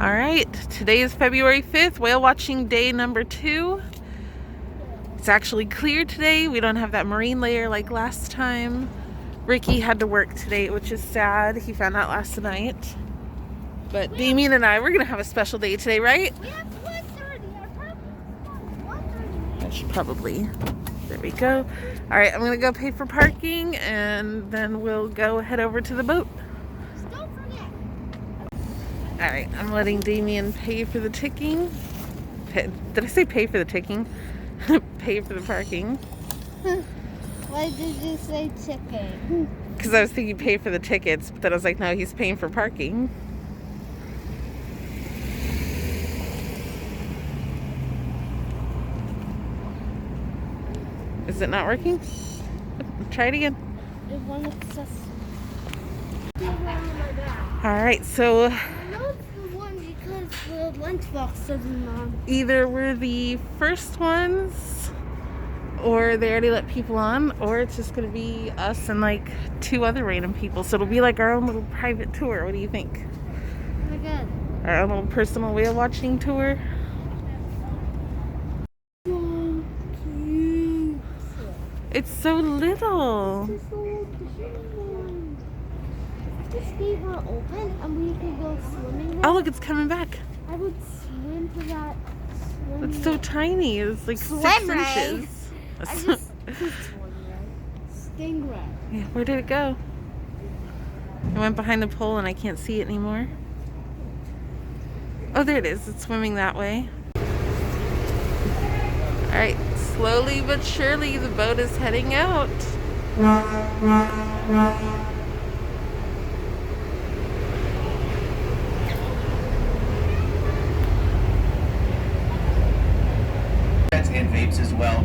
All right, today is February 5th, whale watching day number 2. It's actually clear today. We don't have that marine layer like last time. Ricky had to work today, which is sad. He found out last night. But Damien and I, we're gonna have a special day today, right? We have 1:30. I should probably, there we go. All right, I'm gonna go pay for parking and then we'll go head over to the boat. Don't forget. All right, I'm letting Damien pay for the ticking. Did I say pay for the ticking? Pay for the parking. Why did you say chicken? Because I was thinking pay for the tickets, but then I was like, no, he's paying for parking. Is it not working? Try it again. It won't access. All right, so I know it's the one because the lunchbox doesn't on. either we're the first ones, or they already let people on, or it's just gonna be us and like 2 other random people. So it'll be like our own little private tour. What do you think? Oh my god. Our own little personal whale watching tour. So cute. It's so little. This is so cute. If this gate were open and we could go swimming there, Oh, look, it's coming back. I would swim to that. It's so tiny. It's like 6 Stingray. inches. I just Stingray. Yeah, where did it go? It went behind the pole and I can't see it anymore. Oh, there it is. It's swimming that way. All right, slowly but surely the boat is heading out. And vapes as well.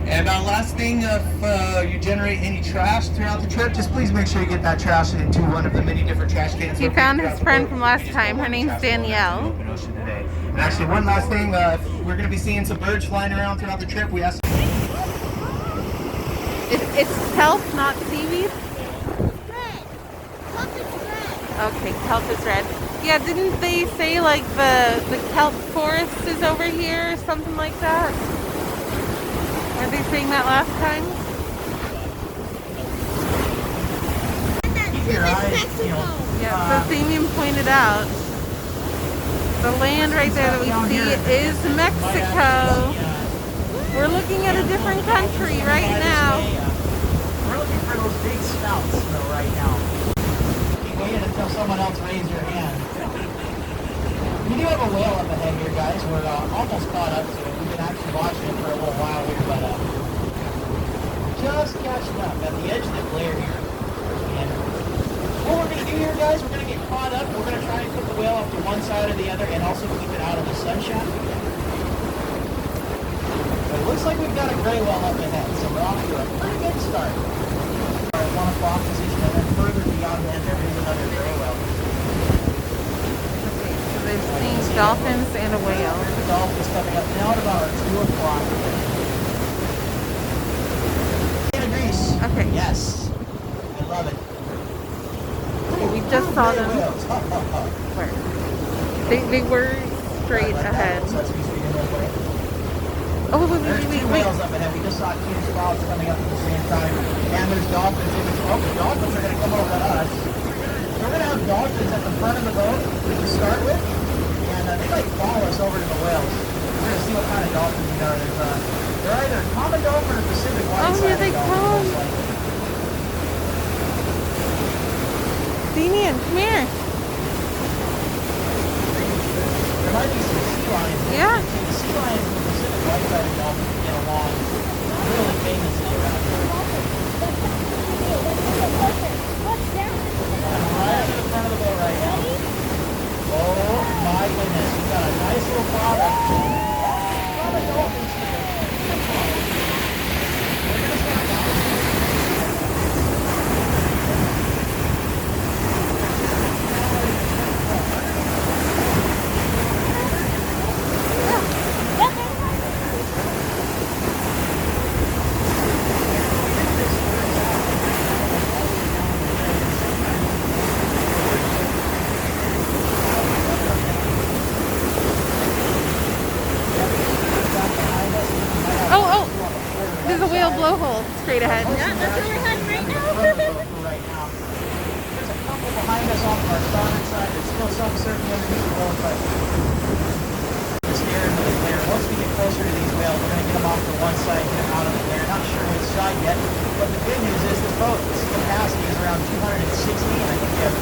And last thing, if you generate any trash throughout the trip, just please make sure you get that trash into one of the many different trash cans. He found his friend from last time. Her name's Danielle. And actually, one last thing, we're going to be seeing some birds flying around throughout the trip. We asked. It's kelp, not seaweed? Red. Kelp is red. Okay, kelp is red. Yeah, didn't they say like the kelp forest is over here or something like that? Were they saying that last time? Keep your eyes, Yeah, so Damien pointed out the land right there that we see is Mexico. We're looking at a different country right now. We're looking for those big snouts right now. Keep waiting until someone else raises your hand. We do have a whale up ahead here, guys. We're almost caught up to it. We've been actually watching it for a little while here, but just catching up at the edge of the glare here. And what we're going to do here, guys, we're going to get caught up. We're going to try and put the whale off to one side or the other and also keep it out of the sunshine. But it looks like we've got a gray whale up ahead, so we're off to a pretty good start. Our 1 o'clock position, and then further beyond that, there is another gray whale. They've seen dolphins and a whale. The dolphins coming up now at about 2 o'clock. Greece. Okay. Yes. I love it. Okay, we just saw them. Whales. Where? They were straight ahead. Oh, There's 2 wait. whales up ahead. We just saw 2 spots coming up at the same time. And there's dolphins in between. Oh, the dolphins are going to come over to us. We're going to have dolphins at the front of the boat to start with. And they might follow us over to the whales. We're going to see what kind of dolphins they are. They're either common dolphin or Pacific white-sided Oh, here they come. Damien, come here. There might be some sea lions. Yeah. See, the sea lions and the Pacific white-sided dolphins get along really famously around here. What's down? I'm right up in the front of the boat right now. Oh my goodness, we've got a nice little product. A lot of dolphins here. We're gonna start now. straight ahead. Yeah, that's where we're heading right now. Right now. There's a couple behind us off of our starboard side. There's still some certainly underneath the boat, but just there into the glare. Once we get closer to these whales, we're going to get them off to one side and get them out of the glare. Not sure which side yet, but the good news is this boat's capacity is around 260, and I think we have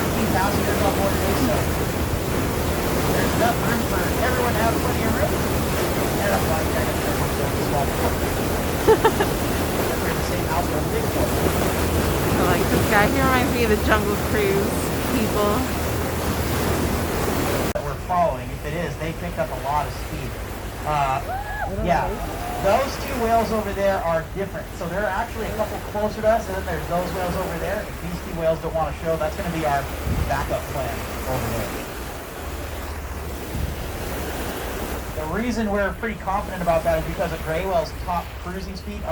13 passengers on board today, so there's enough room for everyone to have plenty of room. And I'm like, I got a small boat. We're in the same house with a big boat. I like this guy. He reminds me of the Jungle Cruise people. That we're following, if it is, they picked up a lot of speed. Yeah, those two whales over there are different. So they're actually a couple closer to us, and then there's those whales over there. If these two whales don't want to show, that's going to be our backup plan over there. The reason we're pretty confident about that is because a gray whale's top cruising speed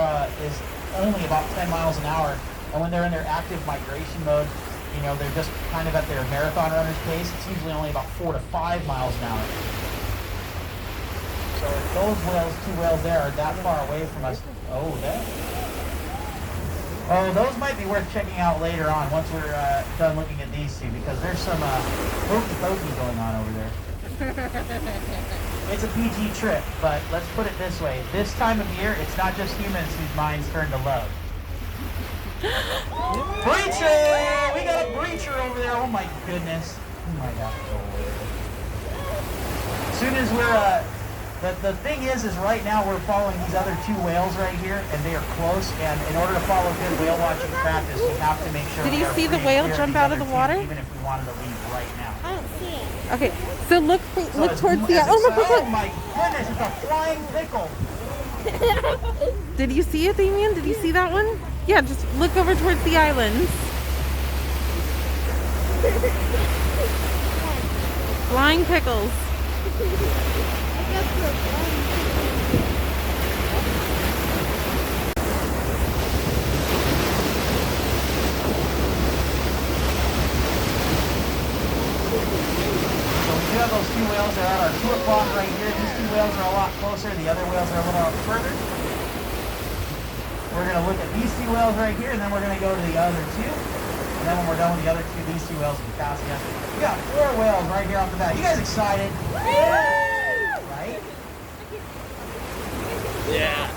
is only about 10 miles an hour. And when they're in their active migration mode, you know, they're just kind of at their marathon runner's pace. It's usually only about 4 to 5 miles an hour. So if those whales, two whales there, are that far away from us, those might be worth checking out later on once we're done looking at these two, because there's some hokey pokey going on over there. It's a PG trip, but let's put it this way. This time of year, it's not just humans whose minds turn to love. Breacher! We got a breacher over there. Oh my goodness. Oh my God. As soon as we're, the thing is right now we're following these other two whales right here, and they are close, and in order to follow good whale watching practice, we have to make sure. Did you see the whale jump out of the water? Even if we wanted to leave right now. I don't see it. Okay, so look towards the... Oh my goodness, it's a flying pickle. Did you see it, Damien? Did you see that one? Yeah, just look over towards the islands. Flying pickles. I guess we're flying. We have those two whales that are at our 2 o'clock right here. These two whales are a lot closer. The other whales are a little further. We're going to look at these two whales right here, and then we're going to go to the other two. And then when we're done with the other two, these two whales will be passing us. We got 4 whales right here off the bat. You guys excited? Right? Yeah.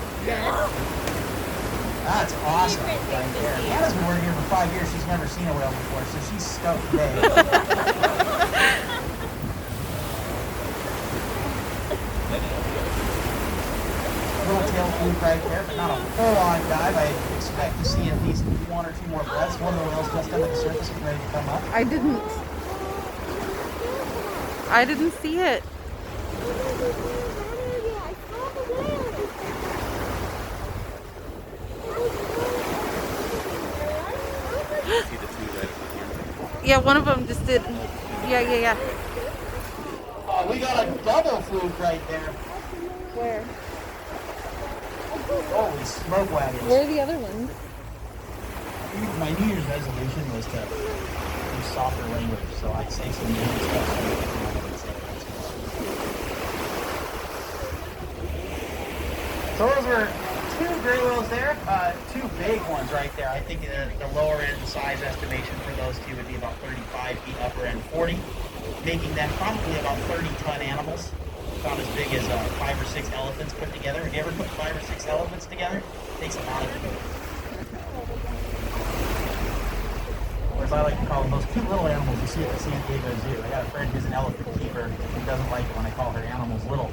That's awesome right there. Hannah's been working here for 5 years. She's never seen a whale before, so she's stoked today. Little tail fluke right there, but not a full-on dive. I expect to see at least 1 or 2 more breaths. One of the whales just under the surface and ready to come up. I didn't see it. Yeah, one of them just did. Yeah. Oh, we got a double fluke right there. Where? Holy smoke wagons. Where are the other ones? My New Year's resolution was to use softer language, so I'd say some new stuff. So those were 2 gray whales there, 2 big ones right there. I think the lower end size estimation for those two would be about 35 feet, upper end 40, making them probably about 30-ton animals. About as big as 5 or 6 elephants put together. Have you ever put 5 or 6 elephants together? It takes a lot of them. Or as I like to call them, those cute little animals you see at the San Diego Zoo. I got a friend who's an elephant keeper who doesn't like it when I call her animals little.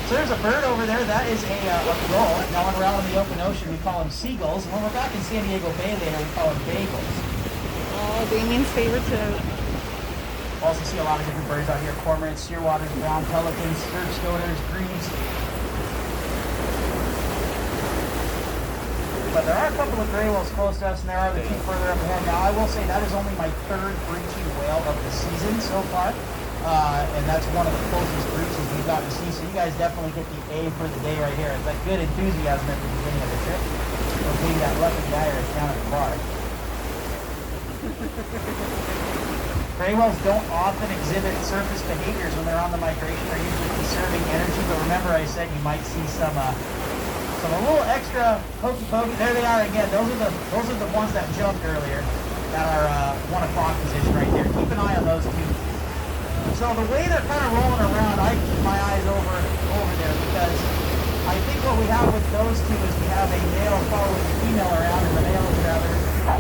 So there's a bird over there. That is a gull. Now when we're out in the open ocean, we call them seagulls. And when we're back in San Diego Bay later, we call them bagels. Oh, Damien's favorite too. Also see a lot of different birds out here. Cormorants, shearwaters, brown pelicans, sturge scoters, grebes. But there are a couple of gray whales close to us, and there are the 2 further up ahead. Now I will say that is only my 3rd breaching whale of the season so far. And that's one of the closest breaches we've gotten to see. So you guys definitely get the A for the day right here. It's that good enthusiasm at the beginning of the trip. For being that lucky guy or down at the bar. Gray whales don't often exhibit surface behaviors when they're on the migration. They're usually conserving energy, but remember I said you might see some a little extra hokey pokey. There they are again. Those are the ones that jumped earlier that are 1 o'clock position right there. Keep an eye on those two. So the way they're kind of rolling around, I keep my eyes over there because I think what we have with those two is we have a male following the female around, and the male is rather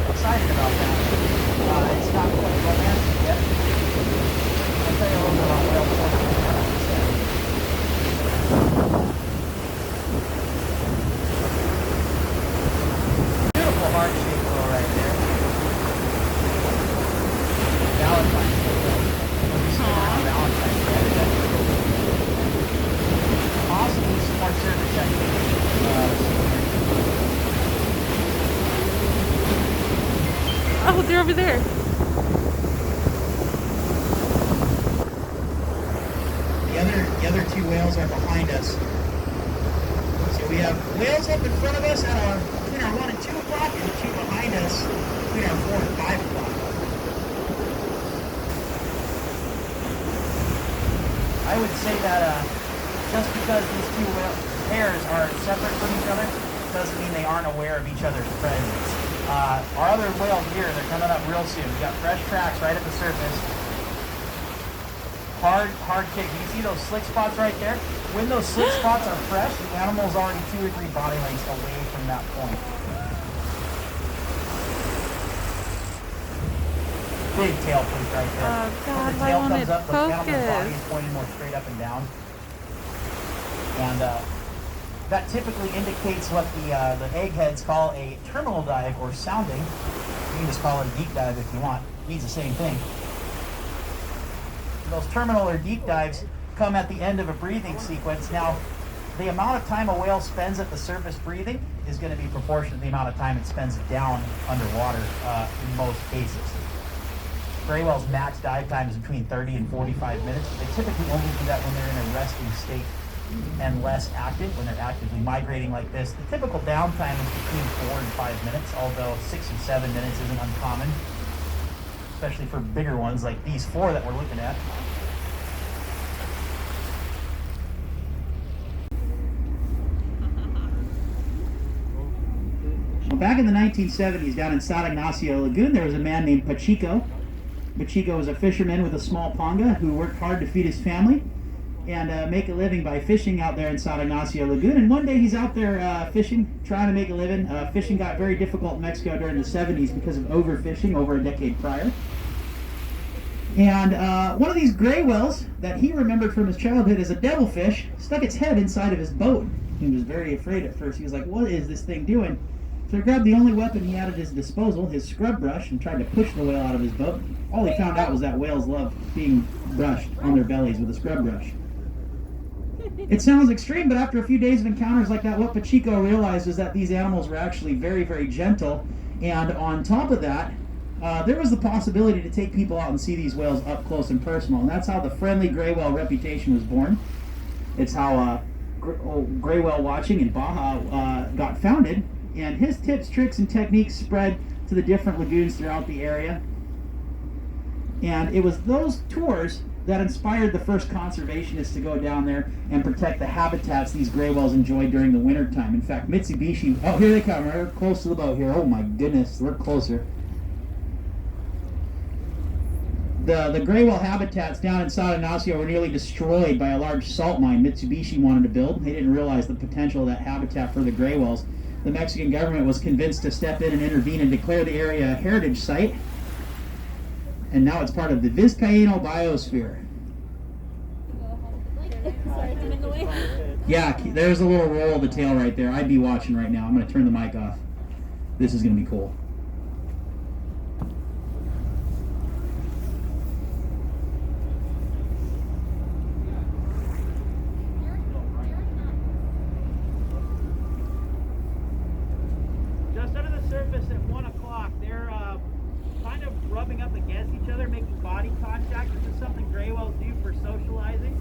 excited about that. It's not quite romantic yet. I'll tell you a little bit about whale points. Beautiful heart-shaped whale right there. Valentine's Day. Valentine's Day. Possibly some more service activity. Oh, they're over there. The other two whales are behind us. So we have whales up in front of us between our 1 and 2 o'clock, and 2 behind us between our 4 and 5 o'clock. I would say that just because these two pairs are separate from each other doesn't mean they aren't aware of each other's presence. Our other whales here, they're coming up real soon. We got fresh tracks right at the surface. Hard kick. You see those slick spots right there? When those slick spots are fresh, the animal's already 2 or 3 body lengths away from that point. Big tail fleek right there. Oh God, When the why tail won't comes it up, the animal's body focus? is pointed more straight up and down. And that typically indicates what the eggheads call a terminal dive or sounding. You can just call it a deep dive if you want. It means the same thing. Those terminal or deep dives come at the end of a breathing sequence. Now, the amount of time a whale spends at the surface breathing is going to be proportionate to the amount of time it spends down underwater in most cases. Gray whales' max dive time is between 30 and 45 minutes. They typically only do that when they're in a resting state and less active. When they're actively migrating like this, the typical downtime is between 4 and 5 minutes, although 6 and 7 minutes isn't uncommon, especially for bigger ones like these 4 that we're looking at. Well, back in the 1970s, down in San Ignacio Lagoon, there was a man named Pachico. Pachico was a fisherman with a small panga who worked hard to feed his family and make a living by fishing out there in San Ignacio Lagoon. And one day he's out there fishing, trying to make a living. Fishing got very difficult in Mexico during the 70s because of overfishing over a decade prior. And one of these gray whales that he remembered from his childhood as a devilfish stuck its head inside of his boat. He was very afraid at first. He was like, what is this thing doing? So he grabbed the only weapon he had at his disposal, his scrub brush, and tried to push the whale out of his boat. All he found out was that whales love being brushed on their bellies with a scrub brush. It sounds extreme, but after a few days of encounters like that, what Pachico realized is that these animals were actually very, very gentle. And on top of that, there was the possibility to take people out and see these whales up close and personal. And that's how the friendly gray whale reputation was born. It's how gray whale watching in Baja got founded. And his tips, tricks, and techniques spread to the different lagoons throughout the area. And it was those tours that inspired the first conservationists to go down there and protect the habitats these gray whales enjoy during the winter time. In fact, Mitsubishi, oh, here they come, right close to the boat here. Oh my goodness, we're closer. The gray whale habitats down in San Ignacio were nearly destroyed by a large salt mine Mitsubishi wanted to build. They didn't realize the potential of that habitat for the gray whales. The Mexican government was convinced to step in and intervene and declare the area a heritage site. And now it's part of the Vizcaíno biosphere. Yeah, there's a little roll of the tail right there. I'd be watching right now. I'm going to turn the mic off. This is going to be cool. Just under the surface at 1 o'clock, they're kind of rubbing up against each other, making body contact. This is something gray whales do for socializing.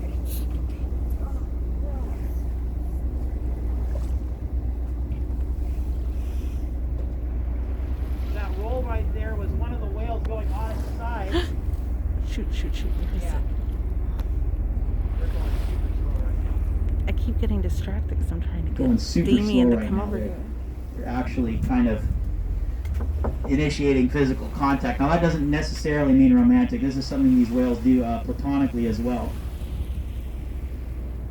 That roll right there was one of the whales going on its side Shoot. Where is it? I keep getting distracted because I'm trying to Going get super Damien slow to right come now. over They're- here. They're actually kind of initiating physical contact. Now that doesn't necessarily mean romantic. This is something these whales do platonically as well.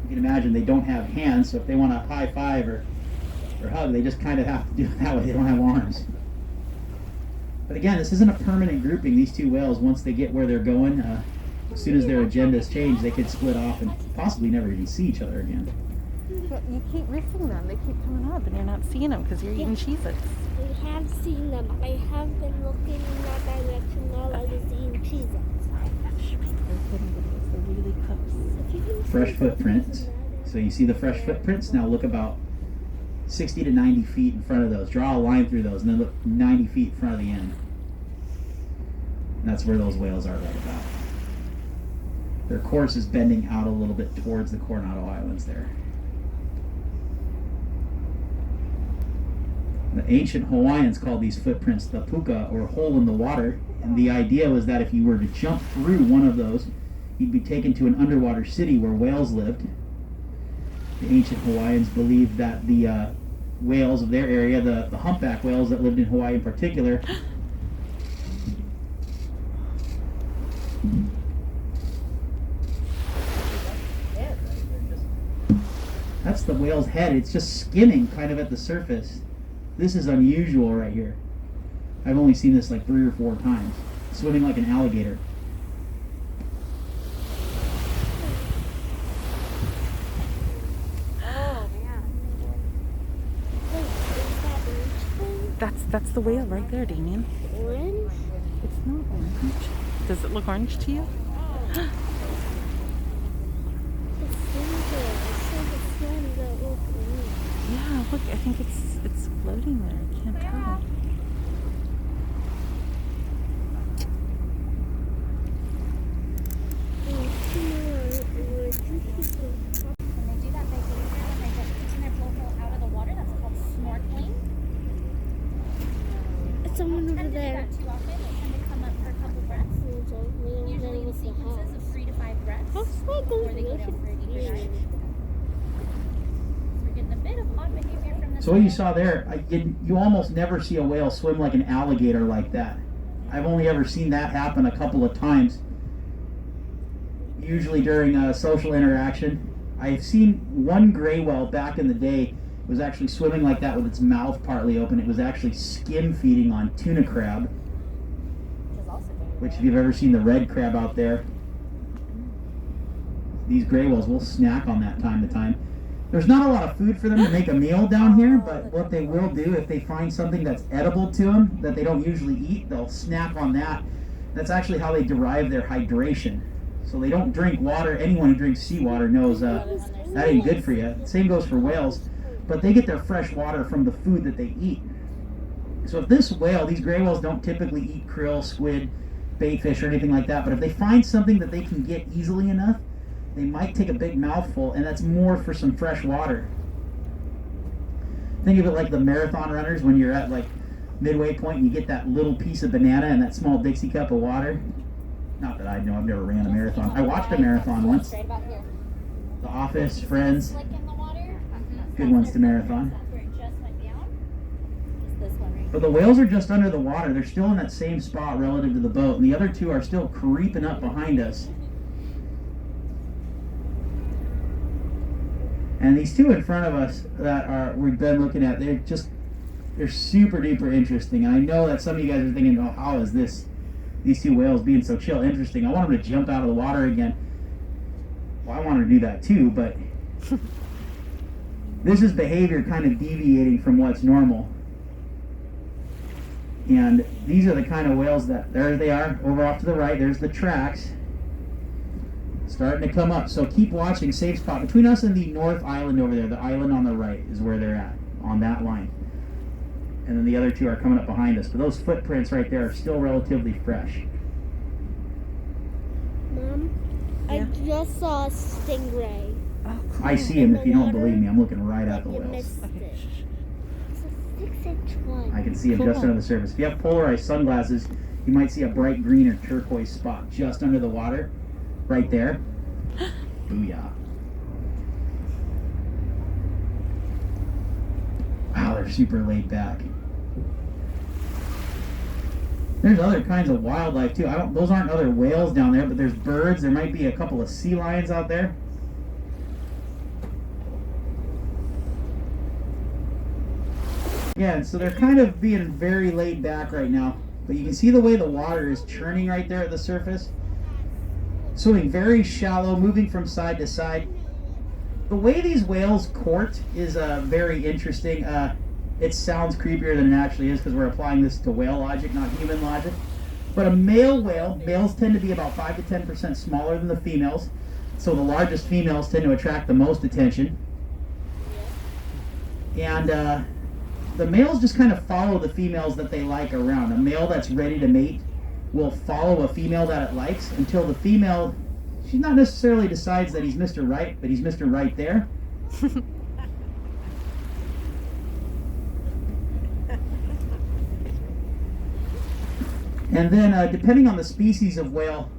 You can imagine they don't have hands, so if they want to high five or hug, they just kind of have to do it that way. They don't have arms. But again, this isn't a permanent grouping. These two whales, once they get where they're going, as soon as their agendas change, they could split off and possibly never even see each other again. But you keep missing them. They keep coming up, and you're not seeing them because you're eating Cheez-Its. I have seen them. I have been looking in that direction while I was eating Cheez-Its. They're really close. Fresh footprints. So you see the fresh footprints? Now look about 60 to 90 feet in front of those. Draw a line through those and then look 90 feet in front of the end. And that's where those whales are right about. Their course is bending out a little bit towards the Coronado Islands there. The ancient Hawaiians called these footprints the puka, or hole in the water. And the idea was that if you were to jump through one of those, you'd be taken to an underwater city where whales lived. The ancient Hawaiians believed that the whales of their area, the humpback whales that lived in Hawaii in particular, that's the whale's head. It's just skimming kind of at the surface. This is unusual right here. I've only seen this like 3 or 4 times. Swimming like an alligator. Oh, man. Wait, is that orange thing? That's the whale right there, Damien. Orange? It's not orange. Does it look orange to you? It's in there. I saw the fins that look orange. Yeah, look, I think it's floating there. I can't tell. When they do that behavior, when they get taking their blowhole out of the water, that's called snorkeling. It's someone over Tend to do there. that too often. They tend to come up for a couple breaths. Usually in sequences of 3 to 5 breaths before they go down for a deeper dive. So we're getting a bit of odd behavior from this. So what you whale. saw there, you almost never see a whale swim like an alligator like that. I've only ever seen that happen a couple of times. Usually during a social interaction. I've seen one gray whale back in the day was actually swimming like that with its mouth partly open. It was actually skim feeding on tuna crab, Which is also very which rare. if you've ever seen the red crab out there, these gray whales will snack on that time to time. There's not a lot of food for them to make a meal down here, but what they will do if they find something that's edible to them that they don't usually eat, they'll snack on that. That's actually how they derive their hydration. So they don't drink water. Anyone who drinks seawater knows that ain't good for you. Same goes for whales, but they get their fresh water from the food that they eat. So if this whale, these gray whales don't typically eat krill, squid, baitfish, or anything like that, but if they find something that they can get easily enough, they might take a big mouthful, and that's more for some fresh water. Think of it like the marathon runners when you're at like midway point and you get that little piece of banana and that small Dixie cup of water. Not that I know, I've never ran a marathon. I watched a marathon once. Right about here. The Office, Friends, Slick in the water. good ones to marathon. That's where it just went down. Is this one right But the whales are just under the water. They're still in that same spot relative to the boat, and the other two are still creeping up behind us. And these two in front of us that we've been looking at, they're super duper interesting. And I know that some of you guys are thinking, oh, how is these two whales being so chill interesting? I want them to jump out of the water again. Well, I want to do that too, but this is behavior kind of deviating from what's normal. And these are the kind of whales that, there they are, over off to the right, there's the tracks. Starting to come up, so keep watching, safe spot. Between us and the North Island over there, the island on the right is where they're at, on that line. And then the other two are coming up behind us, but those footprints right there are still relatively fresh. Mom, Yeah. I just saw a stingray. Oh, cool. I see him, if you don't believe me, I'm looking right at the You whales. missed Okay. it. It's a 6-inch one. I can see him Cool. just under the surface. If you have polarized sunglasses, You might see a bright green or turquoise spot just under the water, right there. Booyah. Wow, they're super laid back. There's other kinds of wildlife too. Those aren't other whales down there, but there's birds. There might be a couple of sea lions out there. Yeah, so they're kind of being very laid back right now. But you can see the way the water is churning right there at the surface. Swimming very shallow, moving from side to side. The way these whales court is very interesting. It sounds creepier than it actually is because we're applying this to whale logic, not human logic. But a male whale, males tend to be about 5 to 10% smaller than the females. So the largest females tend to attract the most attention. And the males just kind of follow the females that they like around. A male that's ready to mate will follow a female that it likes until the female, she not necessarily decides that he's Mr. Right, but he's Mr. Right there. And then depending on the species of whale,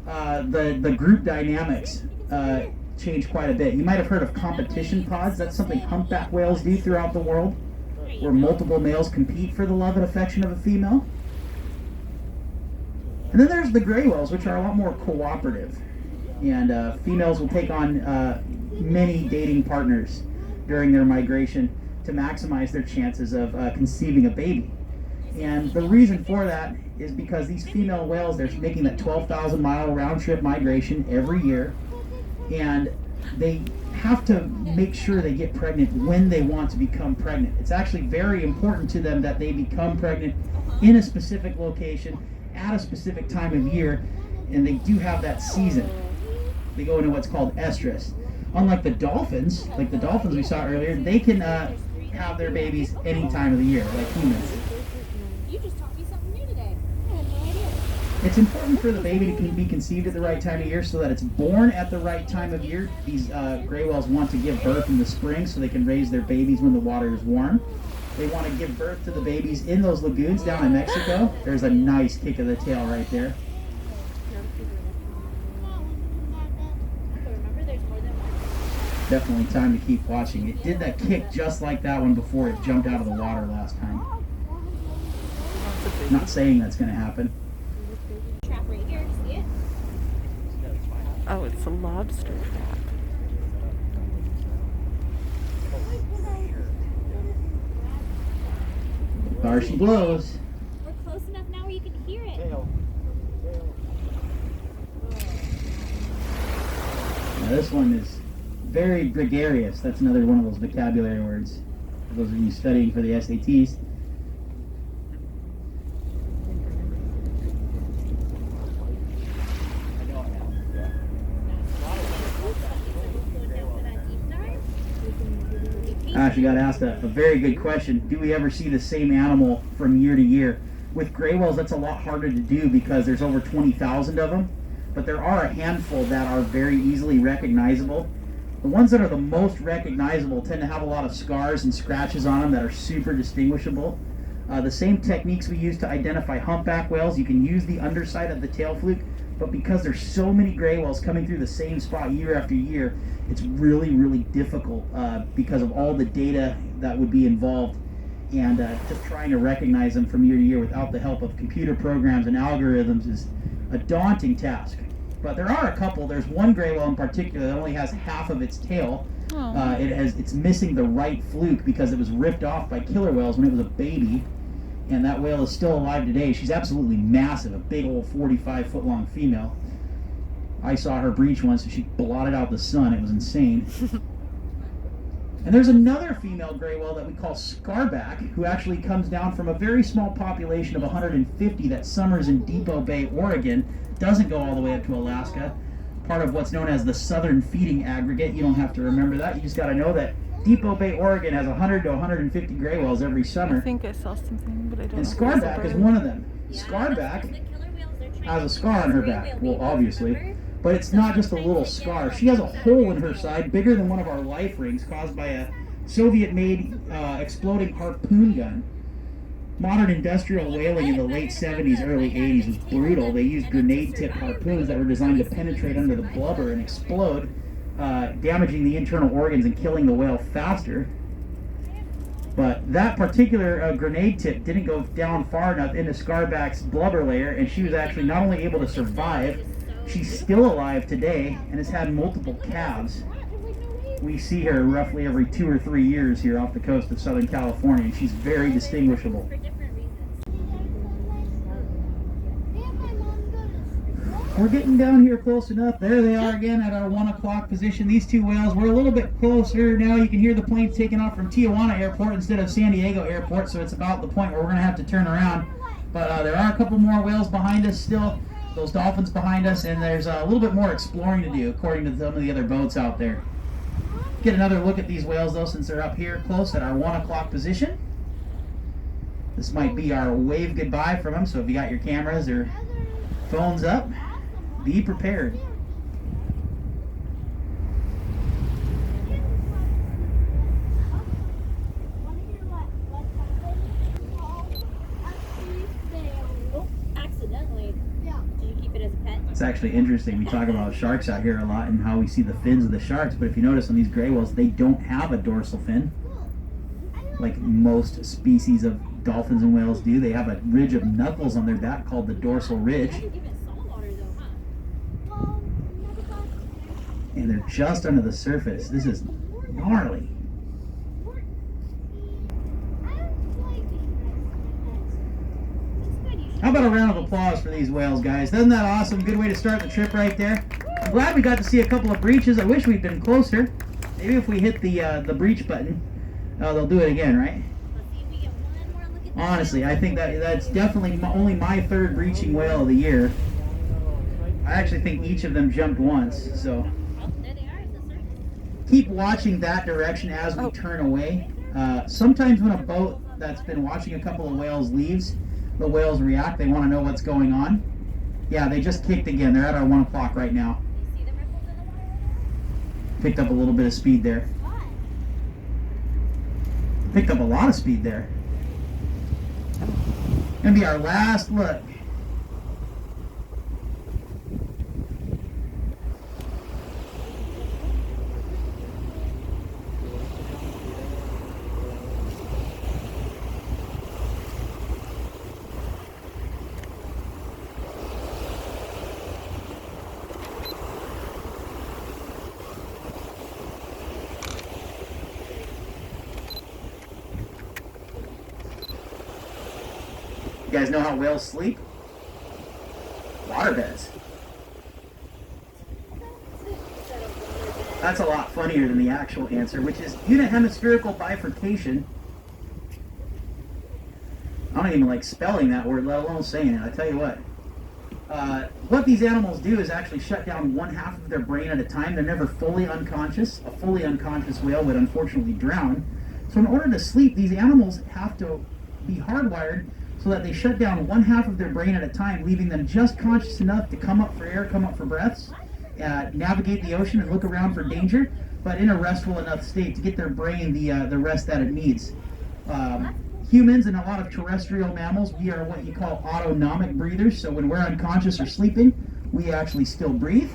the group dynamics change quite a bit. You might have heard of competition pods. That's something humpback whales do throughout the world, where multiple males compete for the love and affection of a female. And then there's the gray whales, which are a lot more cooperative. And females will take on many dating partners during their migration to maximize their chances of conceiving a baby. And the reason for that is because these female whales, they're making that 12,000-mile round-trip migration every year. And they have to make sure they get pregnant when they want to become pregnant. It's actually very important to them that they become pregnant in a specific location at a specific time of year, and they do have that season. They go into what's called estrus. Unlike the dolphins, like the dolphins we saw earlier, they can have their babies any time of the year, like humans. You just taught me something new today. I had no idea. It's important for the baby to be conceived at the right time of year so that it's born at the right time of year. These gray whales want to give birth in the spring so they can raise their babies when the water is warm. They want to give birth to the babies in those lagoons down in Mexico. There's a nice kick of the tail right there. Remember, there's more than one. Definitely time to keep watching. It did that kick just like that one before it jumped out of the water last time. Not saying that's going to happen. Trap right here. See it? Oh, it's a lobster trap. There she blows. We're close enough now where you can hear it. Now this one is very gregarious. That's another one of those vocabulary words for those of you studying for the SATs. Ash, you got asked a very good question. Do we ever see the same animal from year to year? With gray whales, that's a lot harder to do because there's over 20,000 of them. But there are a handful that are very easily recognizable. The ones that are the most recognizable tend to have a lot of scars and scratches on them that are super distinguishable. The same techniques we use to identify humpback whales, you can use the underside of the tail fluke, but because there's so many gray whales coming through the same spot year after year, it's really, really difficult because of all the data that would be involved, and just trying to recognize them from year to year without the help of computer programs and algorithms is a daunting task. But there are a couple. There's one gray whale in particular that only has half of its tail. It's missing the right fluke because it was ripped off by killer whales when it was a baby, and that whale is still alive today. She's absolutely massive, a big old 45-foot long female. I saw her breach once, and she blotted out the sun. It was insane. And there's another female gray whale that we call scarback, who actually comes down from a very small population of 150 that summers in Depot Bay, Oregon. Doesn't go all the way up to Alaska. Part of what's known as the Southern Feeding Aggregate. You don't have to remember that. You just got to know that Depot Bay, Oregon has 100 to 150 gray whales every summer. I think I saw something, but I don't And know. scarback is one of them. Scarback has a scar on her back, well, obviously, but it's not just a little scar. She has a hole in her side bigger than one of our life rings caused by a Soviet-made exploding harpoon gun. Modern industrial whaling in the late 70s, early 80s was brutal. They used grenade-tipped harpoons that were designed to penetrate under the blubber and explode, damaging the internal organs and killing the whale faster. But that particular grenade tip didn't go down far enough into Scarback's blubber layer, and she was actually not only able to survive, she's still alive today and has had multiple calves. We see her roughly every 2 or 3 years here off the coast of Southern California, and she's very distinguishable. We're getting down here close enough. There they are again at our 1 o'clock position. These two whales, we're a little bit closer now. You can hear the planes taking off from Tijuana Airport instead of San Diego Airport, so it's about the point where we're going to have to turn around. But there are a couple more whales behind us still, those dolphins behind us, and there's a little bit more exploring to do according to some of the other boats out there. Get another look at these whales though, since they're up here close at our 1 o'clock position. This might be our wave goodbye from them, so if you got your cameras or phones up, be prepared. Accidentally. Did you keep it as a pet? It's actually interesting. We talk about sharks out here a lot and how we see the fins of the sharks, but if you notice on these gray whales, they don't have a dorsal fin like most species of dolphins and whales do. They have a ridge of knuckles on their back called the dorsal ridge. And they're just under the surface. This is gnarly. How about a round of applause for these whales, guys? Isn't that awesome? Good way to start the trip right there. I'm glad we got to see a couple of breaches. I wish we'd been closer. Maybe if we hit the breach button, they'll do it again, right? Honestly, I think that's definitely only my 3rd breaching whale of the year. I actually think each of them jumped once, so keep watching that direction as we turn away. Sometimes when a boat that's been watching a couple of whales leaves, the whales react. They want to know what's going on. Yeah, they just kicked again. They're at our 1 o'clock right now. Picked up a little bit of speed there. Picked up a lot of speed there. Gonna be our last look. You guys know how whales sleep? Waterbeds. That's a lot funnier than the actual answer, which is unihemispherical bifurcation. I don't even like spelling that word, let alone saying it. I tell you what these animals do is actually shut down 1/2 of their brain at a time. They're never fully unconscious. A fully unconscious whale would unfortunately drown. So in order to sleep, these animals have to be hardwired so that they shut down 1/2 of their brain at a time, leaving them just conscious enough to come up for air, come up for breaths, navigate the ocean and look around for danger, but in a restful enough state to get their brain the rest that it needs. Humans and a lot of terrestrial mammals, we are what you call autonomic breathers, so when we're unconscious or sleeping, we actually still breathe.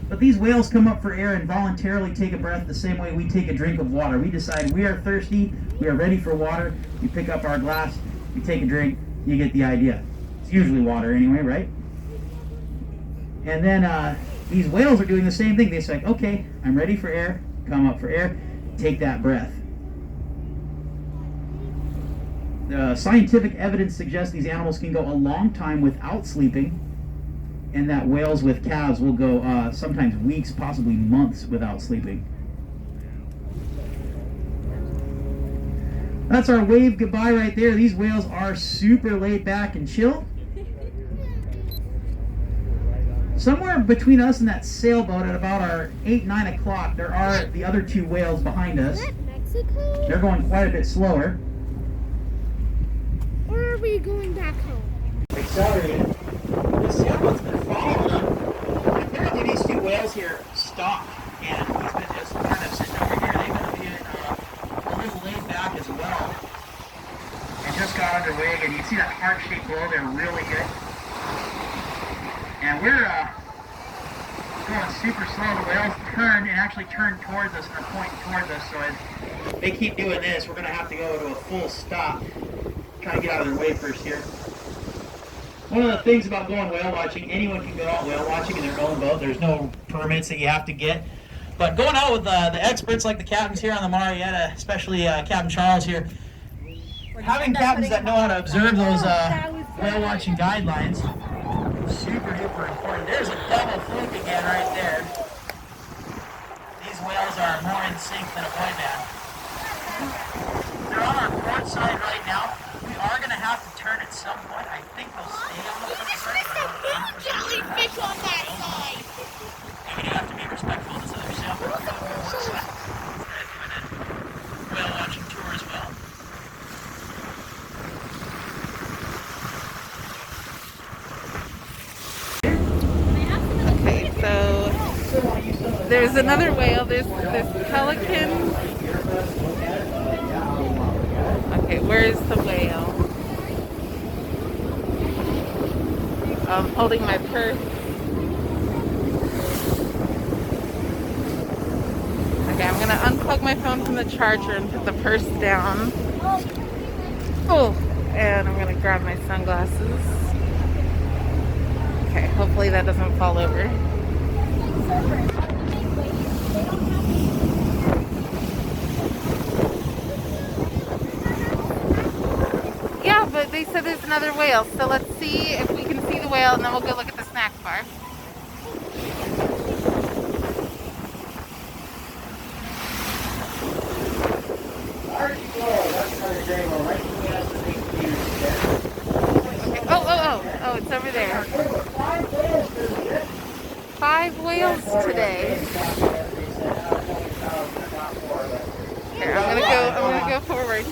But these whales come up for air and voluntarily take a breath the same way we take a drink of water. We decide we are thirsty, we are ready for water, we pick up our glass, you take a drink, you get the idea. It's usually water anyway, right? And then these whales are doing the same thing. They say, okay, I'm ready for air, come up for air, take that breath. Scientific evidence suggests these animals can go a long time without sleeping, and that whales with calves will go sometimes weeks, possibly months without sleeping. That's our wave goodbye right there. These whales are super laid back and chill. Somewhere between us and that sailboat at about our 8, 9 o'clock, there are the other 2 whales behind us. Is that Mexico? They're going quite a bit slower. Or are we going back home? Accelerated. The sailboat's been following them. Apparently these 2 whales here stopped, and he's been just kind of sitting over here. They've been being a little laid back as well. And just their wig, and you see that heart-shaped glow there really good. And we're going super slow. The whales turn and actually turn towards us and are pointing towards us. So as they keep doing this, we're going to have to go to a full stop. Try to get out of their way first here. One of the things about going whale watching, anyone can go out whale watching in their own boat. There's no permits that you have to get. But going out with the experts like the captains here on the Marietta, especially Captain Charles here, having captains that know how to observe those whale watching guidelines, super duper important. There's a double fluke again right there. These whales are more in sync than a boy band. They're on our port side right now. We are going to have to turn at some point. I think they'll stay on the port side. Jellyfish on that side. We have to be respectful of this other sail. Whale watching tour as well. Okay, so there's another whale. There's this pelican. Okay, where's the whale? I'm holding my purse. Okay, I'm gonna unplug my phone from the charger and put the purse down. Oh, and I'm gonna grab my sunglasses. Okay, hopefully that doesn't fall over. Yeah, but they said there's another whale, so let's see if we can see the whale and then we'll go look at the snack bar. Oh, it's over there. 5 whales today. Here, I'm gonna go forward.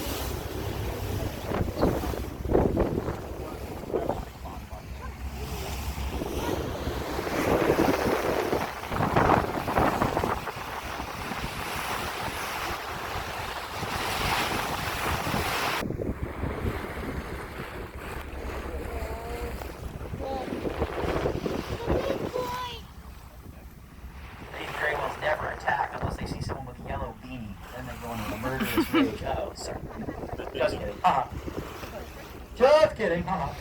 Just kidding, haha.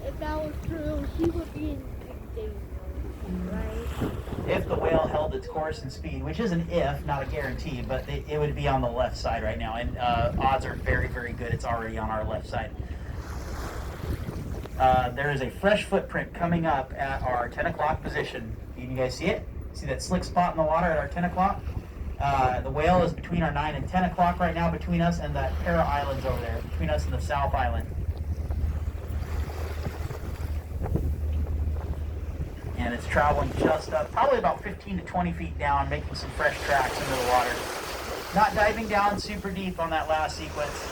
If that was true, he would be in big danger, right? If the whale held its course and speed, which is an if, not a guarantee, but it would be on the left side right now, and odds are very, very good it's already on our left side. There is a fresh footprint coming up at our 10 o'clock position. Can you guys see it? See that slick spot in the water at our 10 o'clock? The whale is between our 9 and 10 o'clock right now, between us and that pair of islands over there, between us and the South Island. And it's traveling just up, probably about 15 to 20 feet down, making some fresh tracks into the water. Not diving down super deep on that last sequence.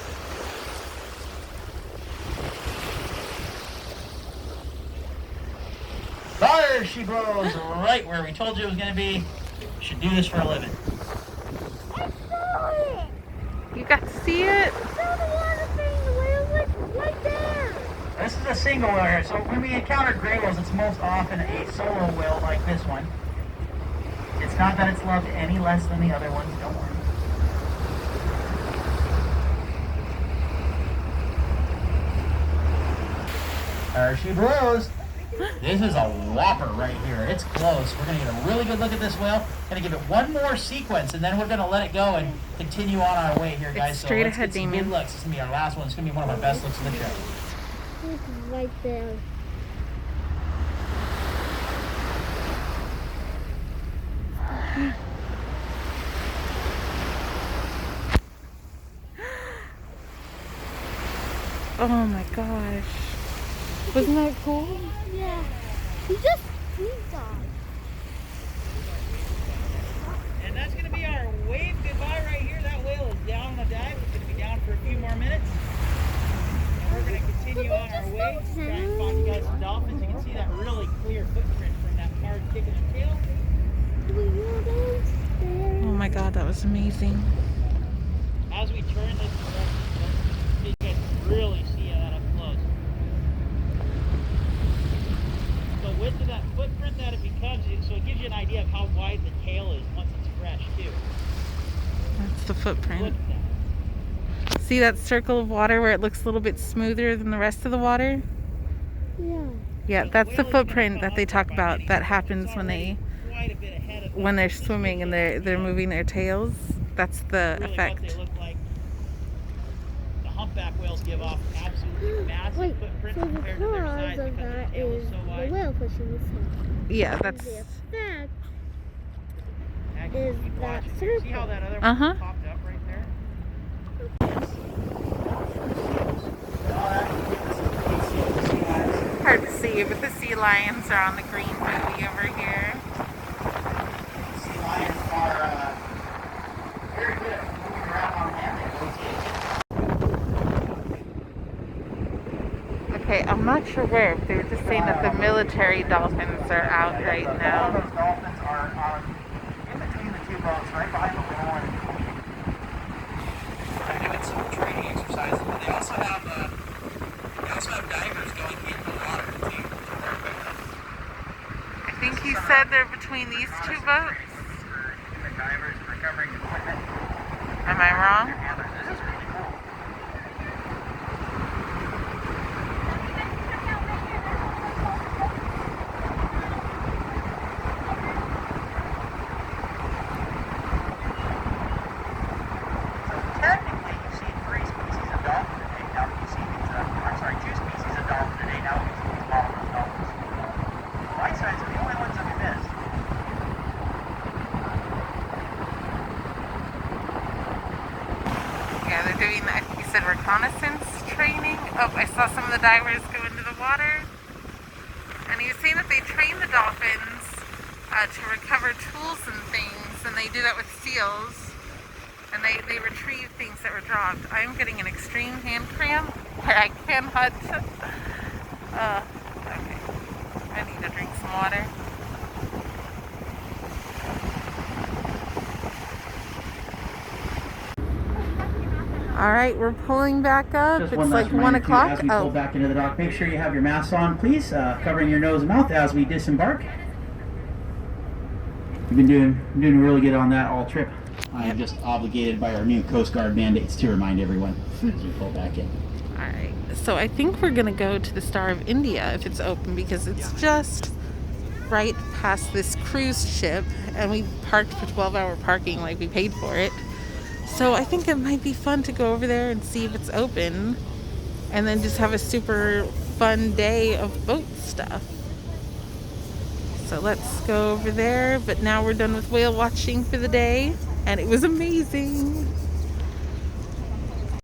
There she blows, right where we told you it was going to be. Should do this for a living. I saw it! You got to see it? I saw the water thing, the whale was right there! This is a single whale here, so when we encounter gray whales, it's most often a solo whale like this one. It's not that it's loved any less than the other ones, don't worry. There she blows. This is a whopper right here. It's close. We're going to get a really good look at this whale. Going to give it one more sequence, and then we're going to let it go and continue on our way here, guys. It's straight ahead, get some Damien. good looks. This is going to be our last one. It's going to be one of our best looks of the trip. It's right there. Oh my gosh. Wasn't that cool? Yeah. He just died. And that's going to be our wave goodbye right here. That whale is down on the dive. It's going to be down for a few more minutes. And we're going to continue on our way. Try and find you guys some dolphins. You can see that really clear footprint from that hard kick in the tail. Oh my god, that was amazing. As we turn this direction, you can really see that up close. The width of that footprint that it becomes, so it gives you an idea of how wide the tail is once it's fresh too. That's the footprint. Look at that. See that circle of water where it looks a little bit smoother than the rest of the water? Yeah. Yeah, that's the footprint that they talk about that happens when they're swimming and they're moving their tails. That's the really effect. what they look like. The humpback whales give off absolutely massive Wait, footprints so the compared to their size cause of because their that tail is is so the wide. whale pushing its head. Yeah, And that's the effect Actually, is keep that watching here. See how circle. that other Uh-huh. one popped up right there? hard to see, but the sea lions are on the green buoy over here. Sea lions are very good at moving around on land. They rotate. Okay, I'm not sure where. They were just saying that the military dolphins are out right All now. those dolphins are in between the two boats, right behind the little one. They're doing some training exercises, but they also have divers going into the water to work with them. I think he said they're between these two boats. Human divers recovering equipment. Am I wrong? This is really cool. Technically, you've seen 3 species of dolphin today. Now that you see these, I'm sorry, 2 species of dolphin today. Now that you see these smallmouth dolphins. White sides are the only ones that we missed. Yeah, they're doing, I think he said reconnaissance training. Oh, I saw some of the divers go into the water. And he was saying that they train the dolphins to recover tools and things, and they do that with seals. And they retrieve things that were dropped. I'm getting an extreme hand cramp where I cannot. Okay. I need to drink some water. All right, we're pulling back up. Just It's one last like reminder, 1 too, o'clock. as we pull back into the dock, make sure you have your masks on, please, covering your nose and mouth as we disembark. We've been doing really good on that all trip. I am just obligated by our new Coast Guard mandates to remind everyone as we pull back in. All right, so I think we're gonna go to the Star of India if it's open, because it's just right past this cruise ship, and we parked for 12-hour parking, like we paid for it. So I think it might be fun to go over there and see if it's open, and then just have a super fun day of boat stuff. So let's go over there, but now we're done with whale watching for the day, and it was amazing.